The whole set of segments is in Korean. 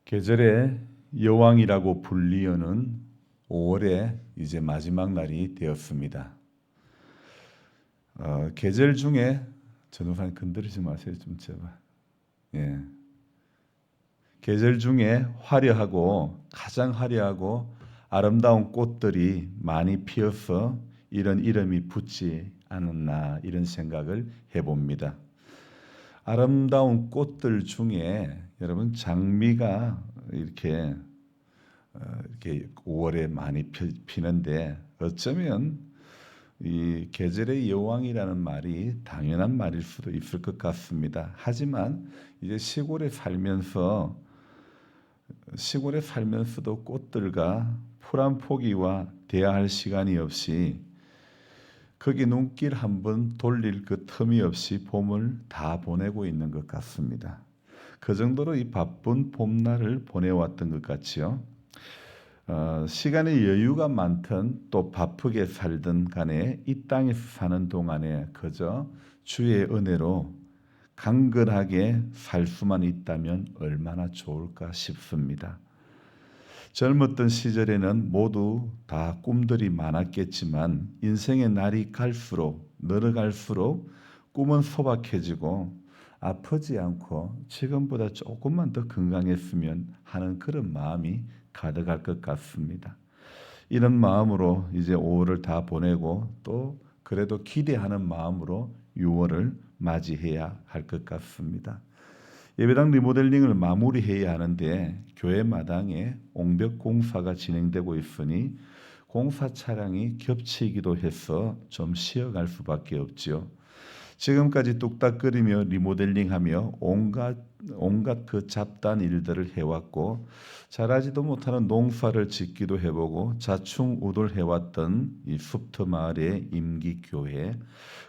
계절의 여왕이라고 불리우는 5월의 이제 마지막 날이 되었습니다. 계절 중에 전우사님 건드리지 마세요 좀 제발. 예. 계절 중에 가장 화려하고 아름다운 꽃들이 많이 피어서 이런 이름이 붙지 않았나 이런 생각을 해봅니다. 아름다운 꽃들 중에 여러분 장미가 이렇게 5월에 많이 피는데 어쩌면 이 계절의 여왕이라는 말이 당연한 말일 수도 있을 것 같습니다. 하지만 이제 시골에 살면서도 꽃들과 풀 한 포기와 대화할 시간이 없이 거기 눈길 한번 돌릴 그 틈이 없이 봄을 다 보내고 있는 것 같습니다. 그 정도로 이 바쁜 봄날을 보내왔던 것 같지요. 시간의 여유가 많든 또 바쁘게 살든 간에 이 땅에서 사는 동안에 그저 주의 은혜로 강건하게 살 수만 있다면 얼마나 좋을까 싶습니다. 젊었던 시절에는 모두 다 꿈들이 많았겠지만 인생의 날이 늘어갈수록 꿈은 소박해지고 아프지 않고 지금보다 조금만 더 건강했으면 하는 그런 마음이 가득할 것 같습니다. 이런 마음으로 이제 5월을 다 보내고 또 그래도 기대하는 마음으로 6월을 맞이해야 할 것 같습니다. 예배당 리모델링을 마무리해야 하는데 교회 마당에 옹벽 공사가 진행되고 있으니 공사 차량이 겹치기도 해서 좀 쉬어갈 수밖에 없지요. 지금까지 뚝딱거리며 리모델링하며 온갖 그 잡다한 일들을 해왔고 잘하지도 못하는 농사를 짓기도 해보고 자충우돌해왔던 이 숲터 마을의 임기교회,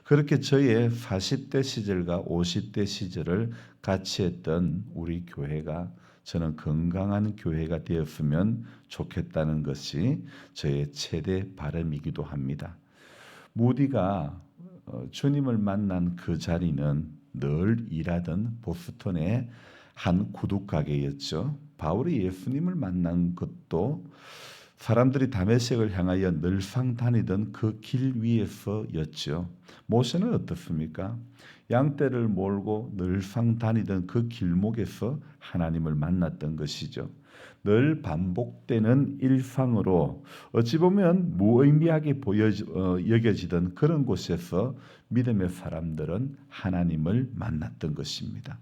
그렇게 저의 40대 시절과 50대 시절을 같이 했던 우리 교회가 저는 건강한 교회가 되었으면 좋겠다는 것이 저의 최대 바람이기도 합니다. 무디가 주님을 만난 그 자리는 늘 일하던 보스턴의 한 구두가게였죠. 바울이 예수님을 만난 것도 사람들이 다메섹을 향하여 늘상 다니던 그 길 위에서였죠. 모세는 어떻습니까? 양떼를 몰고 늘상 다니던 그 길목에서 하나님을 만났던 것이죠. 늘 반복되는 일상으로 어찌 보면 무의미하게 여겨지던 그런 곳에서 믿음의 사람들은 하나님을 만났던 것입니다.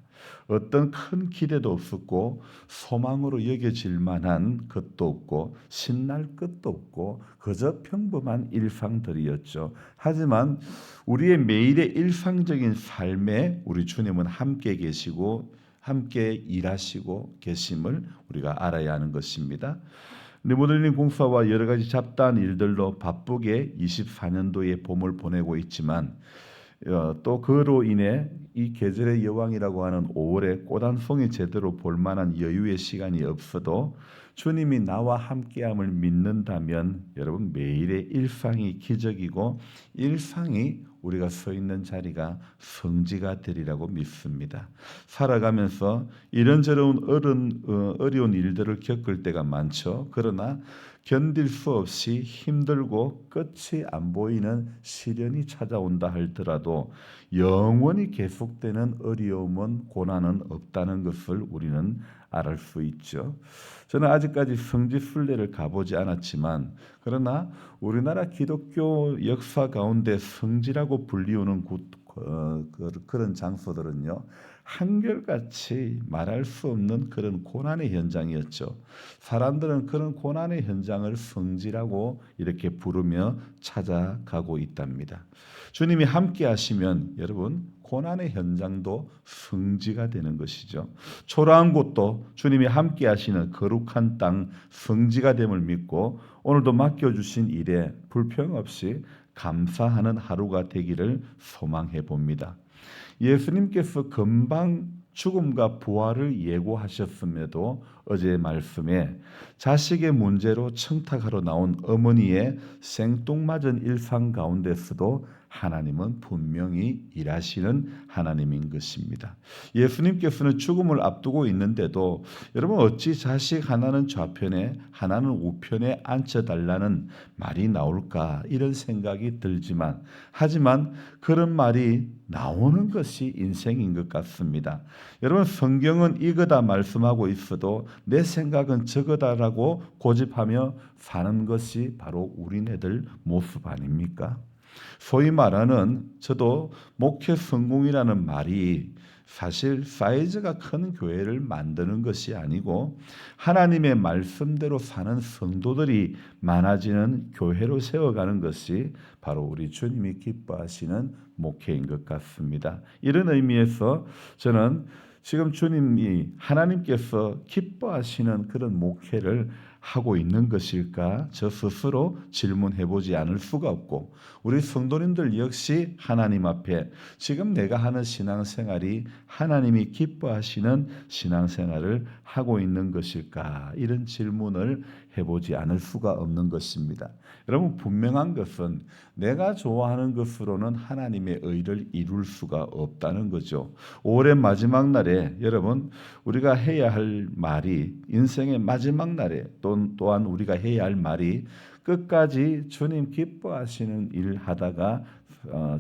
어떤 큰 기대도 없었고 소망으로 여겨질 만한 것도 없고 신날 것도 없고 그저 평범한 일상들이었죠. 하지만 우리의 매일의 일상적인 삶에 우리 주님은 함께 계시고 함께 일하시고 계심을 우리가 알아야 하는 것입니다. 리모델링 공사와 여러 가지 잡다한 일들로 바쁘게 24년도의 봄을 보내고 있지만 또 그로 인해 이 계절의 여왕이라고 하는 5월에 꽃 한 송이 제대로 볼 만한 여유의 시간이 없어도 주님이 나와 함께함을 믿는다면 여러분 매일의 일상이 기적이고 일상이 우리가 서 있는 자리가 성지가 되리라고 믿습니다. 살아가면서 이런저런 어려운 일들을 겪을 때가 많죠. 그러나 견딜 수 없이 힘들고 끝이 안 보이는 시련이 찾아온다 할지라도 영원히 계속되는 어려움은 고난은 없다는 것을 우리는 알을 수 있죠. 저는 아직까지 성지 순례를 가보지 않았지만 그러나 우리나라 기독교 역사 가운데 성지라고 불리우는 그런 장소들은요 한결같이 말할 수 없는 그런 고난의 현장이었죠. 사람들은 그런 고난의 현장을 성지라고 이렇게 부르며 찾아가고 있답니다. 주님이 함께 하시면 여러분 고난의 현장도 성지가 되는 것이죠. 초라한 곳도 주님이 함께 하시는 거룩한 땅 성지가 됨을 믿고 오늘도 맡겨주신 일에 불평 없이 감사하는 하루가 되기를 소망해 봅니다. 예수님께서 금방 죽음과 부활을 예고하셨음에도 어제의 말씀에 자식의 문제로 청탁하러 나온 어머니의 생뚱맞은 일상 가운데서도 하나님은 분명히 일하시는 하나님인 것입니다. 예수님께서는 죽음을 앞두고 있는데도 여러분 어찌 자식 하나는 좌편에 하나는 우편에 앉혀달라는 말이 나올까 이런 생각이 들지만 하지만 그런 말이 나오는 것이 인생인 것 같습니다. 여러분 성경은 이거다 말씀하고 있어도 내 생각은 저거다라고 고집하며 사는 것이 바로 우리네들 모습 아닙니까? 소위 말하는 저도 목회 성공이라는 말이 사실 사이즈가 큰 교회를 만드는 것이 아니고 하나님의 말씀대로 사는 성도들이 많아지는 교회로 세워가는 것이 바로 우리 주님이 기뻐하시는 목회인 것 같습니다. 이런 의미에서 저는 지금 주님이 하나님께서 기뻐하시는 그런 목회를 하고 있는 것일까? 저 스스로 질문해 보지 않을 수가 없고 우리 성도님들 역시 하나님 앞에 지금 내가 하는 신앙생활이 하나님이 기뻐하시는 신앙생활을 하고 있는 것일까? 이런 질문을 해보지 않을 수가 없는 것입니다. 여러분 분명한 것은 내가 좋아하는 것으로는 하나님의 의를 이룰 수가 없다는 거죠. 5월의 마지막 날에 여러분 우리가 해야 할 말이 인생의 마지막 날에 또한 우리가 해야 할 말이 끝까지 주님 기뻐하시는 일 하다가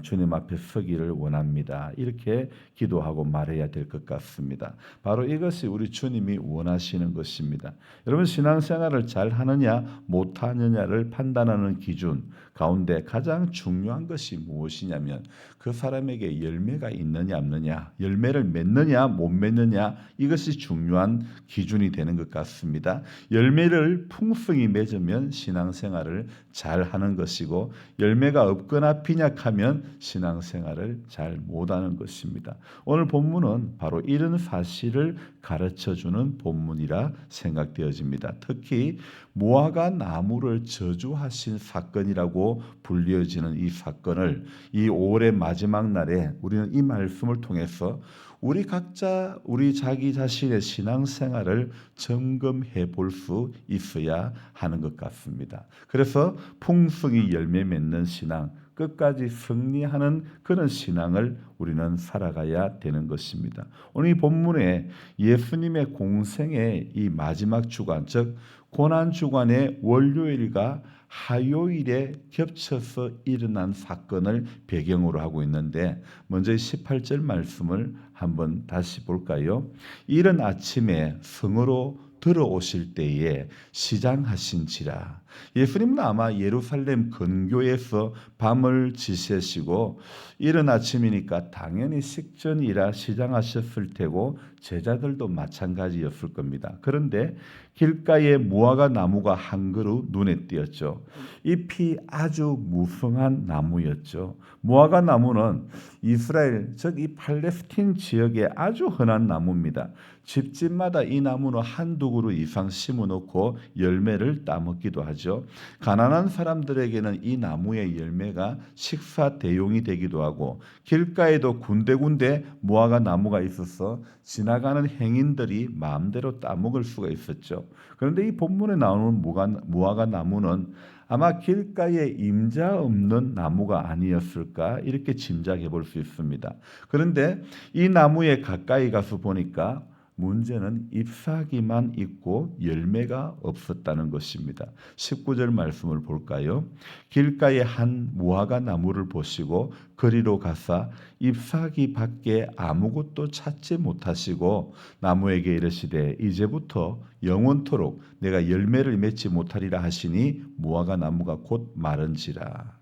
주님 앞에 서기를 원합니다. 이렇게 기도하고 말해야 될 것 같습니다. 바로 이것이 우리 주님이 원하시는 것입니다. 여러분 신앙생활을 잘 하느냐 못하느냐를 판단하는 기준 가운데 가장 중요한 것이 무엇이냐면 그 사람에게 열매가 있느냐 없느냐, 열매를 맺느냐 못 맺느냐 이것이 중요한 기준이 되는 것 같습니다. 열매를 풍성히 맺으면 신앙생활을 잘 하는 것이고 열매가 없거나 빈약하면 신앙생활을 잘 못하는 것입니다. 오늘 본문은 바로 이런 사실을 가르쳐주는 본문이라 생각되어집니다. 특히 무화과 나무를 저주하신 사건이라고 불려지는 이 사건을 이 5월의 마지막 날에 우리는 이 말씀을 통해서 우리 각자 우리 자기 자신의 신앙생활을 점검해 볼 수 있어야 하는 것 같습니다. 그래서 풍성히 열매 맺는 신앙, 끝까지 승리하는 그런 신앙을 우리는 살아가야 되는 것입니다. 오늘 이 본문에 예수님의 공생의 이 마지막 주간, 즉 고난 주간의 월요일과 화요일에 겹쳐서 일어난 사건을 배경으로 하고 있는데 먼저 18절 말씀을 한번 다시 볼까요? 이른 아침에 성으로 들어오실 때에 시장하신지라. 예수님은 아마 예루살렘 근교에서 밤을 지새시고 이른 아침이니까 당연히 식전이라 시장하셨을 테고 제자들도 마찬가지였을 겁니다. 그런데 길가에 무화과 나무가 한 그루 눈에 띄었죠. 잎이 아주 무성한 나무였죠. 무화과 나무는 이스라엘 즉 이 팔레스틴 지역에 아주 흔한 나무입니다. 집집마다 이 나무는 한두 그루 이상 심어놓고 열매를 따먹기도 하죠. 가난한 사람들에게는 이 나무의 열매가 식사 대용이 되기도 하고 길가에도 군데군데 무화과 나무가 있어서 지나가는 행인들이 마음대로 따먹을 수가 있었죠. 그런데 이 본문에 나오는 무화과 나무는 아마 길가에 임자 없는 나무가 아니었을까 이렇게 짐작해 볼 수 있습니다. 그런데 이 나무에 가까이 가서 보니까 문제는 잎사귀만 있고 열매가 없었다는 것입니다. 19절 말씀을 볼까요? 길가에 한 무화과 나무를 보시고 그리로 가사 잎사귀 밖에 아무것도 찾지 못하시고 나무에게 이르시되 이제부터 영원토록 내가 열매를 맺지 못하리라 하시니 무화과 나무가 곧 마른지라.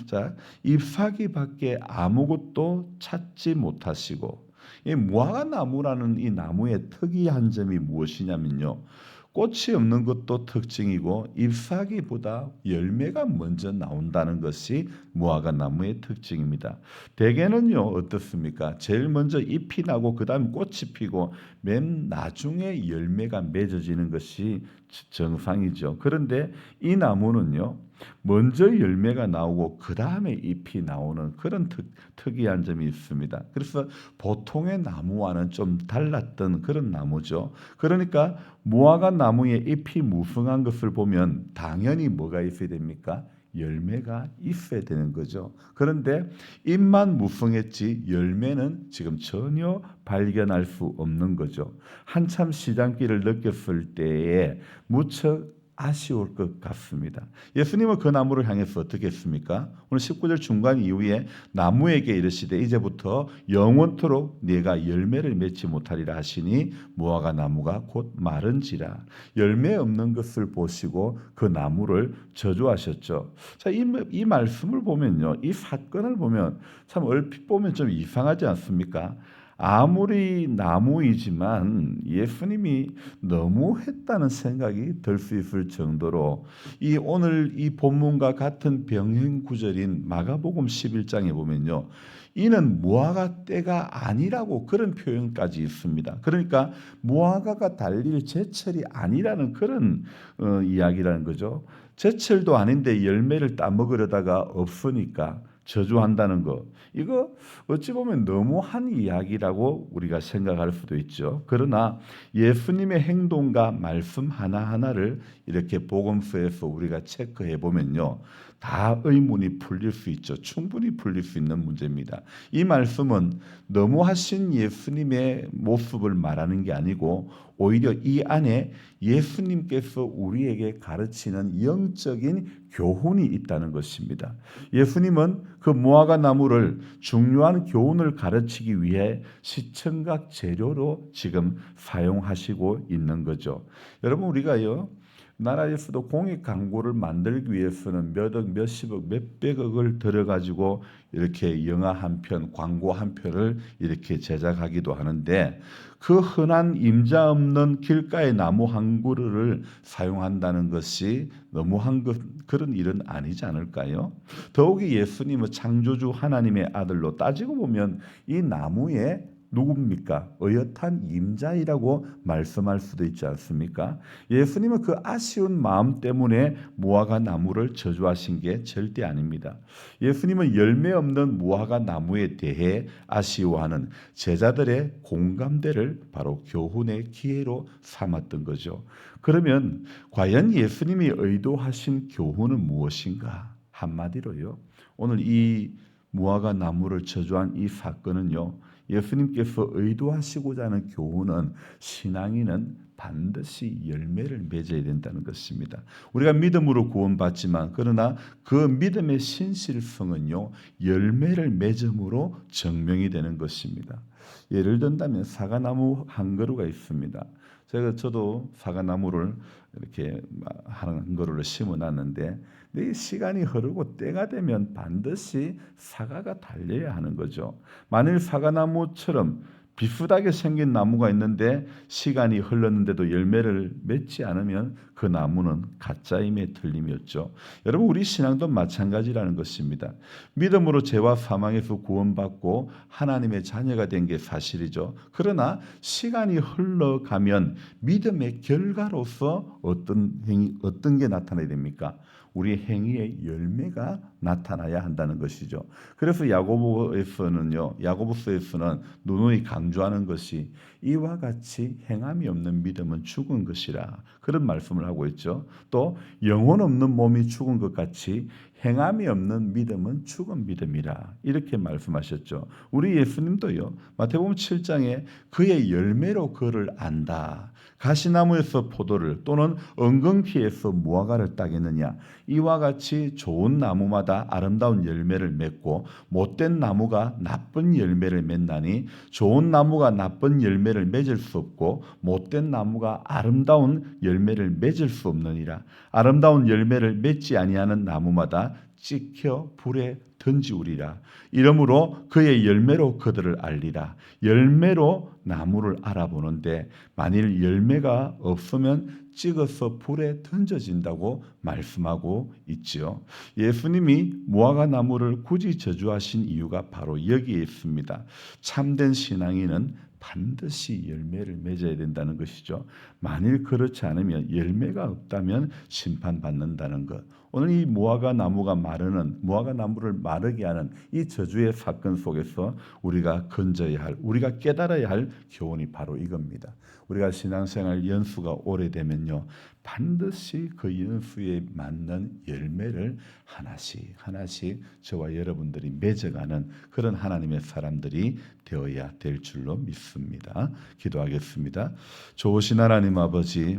자, 잎사귀 밖에 아무것도 찾지 못하시고 이 무화과 나무라는 이 나무의 특이한 점이 무엇이냐면요. 꽃이 없는 것도 특징이고 잎사귀보다 열매가 먼저 나온다는 것이 무화과 나무의 특징입니다. 대개는요 어떻습니까? 제일 먼저 잎이 나고 그 다음 꽃이 피고 맨 나중에 열매가 맺어지는 것이 정상이죠. 그런데 이 나무는요 먼저 열매가 나오고 그 다음에 잎이 나오는 그런 특이한 점이 있습니다. 그래서 보통의 나무와는 좀 달랐던 그런 나무죠. 그러니까 무화과 나무의 잎이 무성한 것을 보면 당연히 뭐가 있어야 됩니까? 열매가 있어야 되는 거죠. 그런데 잎만 무성했지 열매는 지금 전혀 발견할 수 없는 거죠. 한참 시장길을 느꼈을 때에 무척 아쉬울 것 같습니다. 예수님은 그 나무를 향해서 어떻게 했습니까? 오늘 19절 중간 이후에 나무에게 이르시되 이제부터 영원토록 네가 열매를 맺지 못하리라 하시니 무화과 나무가 곧 마른지라. 열매 없는 것을 보시고 그 나무를 저주하셨죠. 자, 이 말씀을 보면요, 이 사건을 보면 참 얼핏 보면 좀 이상하지 않습니까? 아무리 나무이지만 예수님이 너무했다는 생각이 들 수 있을 정도로 이 오늘 이 본문과 같은 병행 구절인 마가복음 11장에 보면요, 이는 무화과 때가 아니라고 그런 표현까지 있습니다. 그러니까 무화과가 달릴 제철이 아니라는 그런 이야기라는 거죠. 제철도 아닌데 열매를 따먹으려다가 없으니까 저주한다는 것, 이거 어찌 보면 너무한 이야기라고 우리가 생각할 수도 있죠. 그러나 예수님의 행동과 말씀 하나하나를 이렇게 복음서에서 우리가 체크해 보면요, 다 의문이 풀릴 수 있죠. 충분히 풀릴 수 있는 문제입니다. 이 말씀은 너무하신 예수님의 모습을 말하는 게 아니고 오히려 이 안에 예수님께서 우리에게 가르치는 영적인 교훈이 있다는 것입니다. 예수님은 그 무화과 나무를 중요한 교훈을 가르치기 위해 시청각 재료로 지금 사용하시고 있는 거죠. 여러분, 우리가요, 나라에서도 공익 광고를 만들기 위해서는 몇억, 몇십억, 몇백억을 들여가지고 이렇게 영화 한 편, 광고 한 편을 이렇게 제작하기도 하는데 그 흔한 임자 없는 길가의 나무 한 그루를 사용한다는 것이 너무한 그런 일은 아니지 않을까요? 더욱이 예수님은 창조주 하나님의 아들로 따지고 보면 이 나무에 누굽니까? 어엿한 임자이라고 말씀할 수도 있지 않습니까? 예수님은 그 아쉬운 마음 때문에 무화과 나무를 저주하신 게 절대 아닙니다. 예수님은 열매 없는 무화과 나무에 대해 아쉬워하는 제자들의 공감대를 바로 교훈의 기회로 삼았던 거죠. 그러면 과연 예수님이 의도하신 교훈은 무엇인가? 한마디로요, 오늘 이 무화과 나무를 저주한 이 사건은요, 예수님께서 의도하시고자 하는 교훈은 신앙인은 반드시 열매를 맺어야 된다는 것입니다. 우리가 믿음으로 구원받지만 그러나 그 믿음의 신실성은요, 열매를 맺음으로 증명이 되는 것입니다. 예를 든다면 사과나무 한 그루가 있습니다. 저도 사과나무를 이렇게 한 그루를 심어놨는데 이 시간이 흐르고 때가 되면 반드시 사과가 달려야 하는 거죠. 만일 사과나무처럼 비슷하게 생긴 나무가 있는데 시간이 흘렀는데도 열매를 맺지 않으면 그 나무는 가짜임에 틀림이 없죠. 여러분, 우리 신앙도 마찬가지라는 것입니다. 믿음으로 죄와 사망에서 구원받고 하나님의 자녀가 된 게 사실이죠. 그러나 시간이 흘러가면 믿음의 결과로서 어떤 게 나타나야 됩니까? 우리 행위의 열매가 나타나야 한다는 것이죠. 그래서 야고보서에서는 누누이 강조하는 것이 이와 같이 행함이 없는 믿음은 죽은 것이라, 그런 말씀을 하고 있죠. 또 영혼 없는 몸이 죽은 것 같이 행함이 없는 믿음은 죽은 믿음이라, 이렇게 말씀하셨죠. 우리 예수님도요, 마태복음 7장에 그의 열매로 그를 안다. 가시나무에서 포도를 또는 엉겅퀴에서 무화과를 따겠느냐. 이와 같이 좋은 나무마다 아름다운 열매를 맺고 못된 나무가 나쁜 열매를 맺나니 좋은 나무가 나쁜 열매를 맺을 수 없고 못된 나무가 아름다운 열매를 맺을 수 없느니라. 아름다운 열매를 맺지 아니하는 나무마다 찍혀 불에 던지우리라. 이러므로 그의 열매로 그들을 알리라. 열매로 나무를 알아보는데 만일 열매가 없으면 찍어서 불에 던져진다고 말씀하고 있지요. 예수님이 무화과 나무를 굳이 저주하신 이유가 바로 여기에 있습니다. 참된 신앙인은 반드시 열매를 맺어야 된다는 것이죠. 만일 그렇지 않으면 열매가 없다면 심판받는다는 것. 오늘 이 무화과 나무가 마르는 무화과 나무를 마르게 하는 이 저주의 사건 속에서 우리가 건져야 할 우리가 깨달아야 할 교훈이 바로 이겁니다. 우리가 신앙생활 연수가 오래되면요 반드시 그 연수에 맞는 열매를 하나씩 하나씩 저와 여러분들이 맺어가는 그런 하나님의 사람들이 되어야 될 줄로 믿습니다. 기도하겠습니다. 좋으신 하나님 아버지,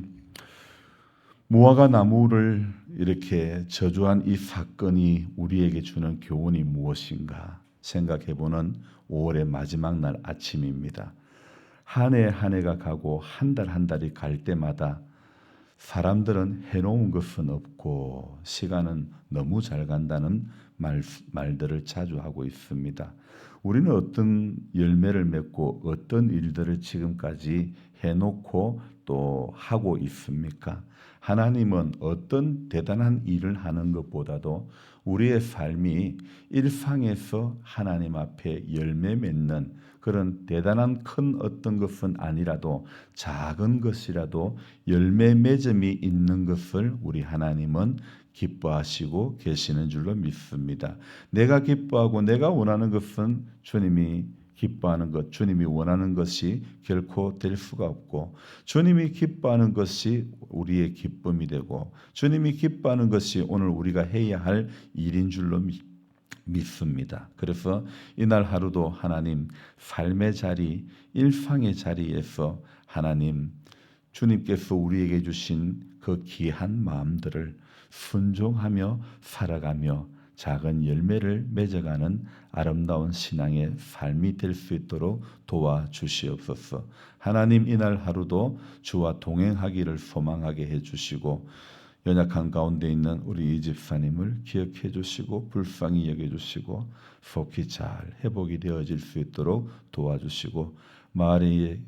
무화과 나무를 이렇게 저주한 이 사건이 우리에게 주는 교훈이 무엇인가 생각해보는 5월의 마지막 날 아침입니다. 한 해 한 해가 가고 한 달 한 달이 갈 때마다 사람들은 해놓은 것은 없고 시간은 너무 잘 간다는 말들을 자주 하고 있습니다. 우리는 어떤 열매를 맺고 어떤 일들을 지금까지 해놓고 또 하고 있습니까? 하나님은 어떤 대단한 일을 하는 것보다도 우리의 삶이 일상에서 하나님 앞에 열매 맺는 그런 대단한 큰 어떤 것은 아니라도 작은 것이라도 열매 맺음이 있는 것을 우리 하나님은 기뻐하시고 계시는 줄로 믿습니다. 내가 기뻐하고 내가 원하는 것은 주님이 기뻐하는 것, 주님이 원하는 것이 결코 될 수가 없고 주님이 기뻐하는 것이 우리의 기쁨이 되고 주님이 기뻐하는 것이 오늘 우리가 해야 할 일인 줄로 믿습니다. 그래서 이날 하루도 하나님 삶의 자리, 일상의 자리에서 하나님 주님께서 우리에게 주신 그 귀한 마음들을 순종하며 살아가며 작은 열매를 맺어가는 아름다운 신앙의 삶이 될 수 있도록 도와주시옵소서. 하나님 이날 하루도 주와 동행하기를 소망하게 해주시고 연약한 가운데 있는 우리 이 집사님을 기억해 주시고 불쌍히 여겨 주시고 속히 잘 회복이 되어질 수 있도록 도와주시고 마을에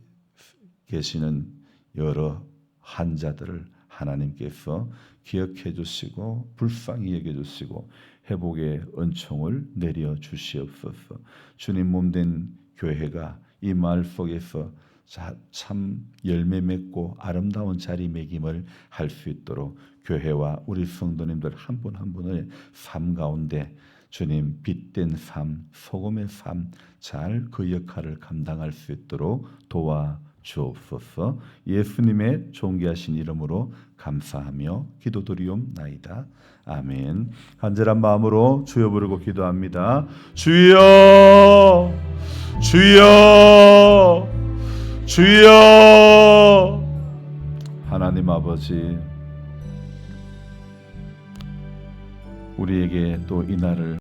계시는 여러 환자들을 하나님께서 기억해 주시고 불쌍히 여겨 주시고 회복의 은총을 내려 주시옵소서. 주님 몸된 교회가 이 마을 속에서 참 열매 맺고 아름다운 자리매김을 할 수 있도록 교회와 우리 성도님들 한 분 한 분의 삶 가운데 주님 빛된 삶, 소금의 삶 잘 그 역할을 감당할 수 있도록 도와주옵소서. 예수님의 존귀하신 이름으로 감사하며 기도드리옵나이다. 아멘. 간절한 마음으로 주여 부르고 기도합니다. 주여, 주여, 주여. 하나님 아버지, 우리에게 또 이날을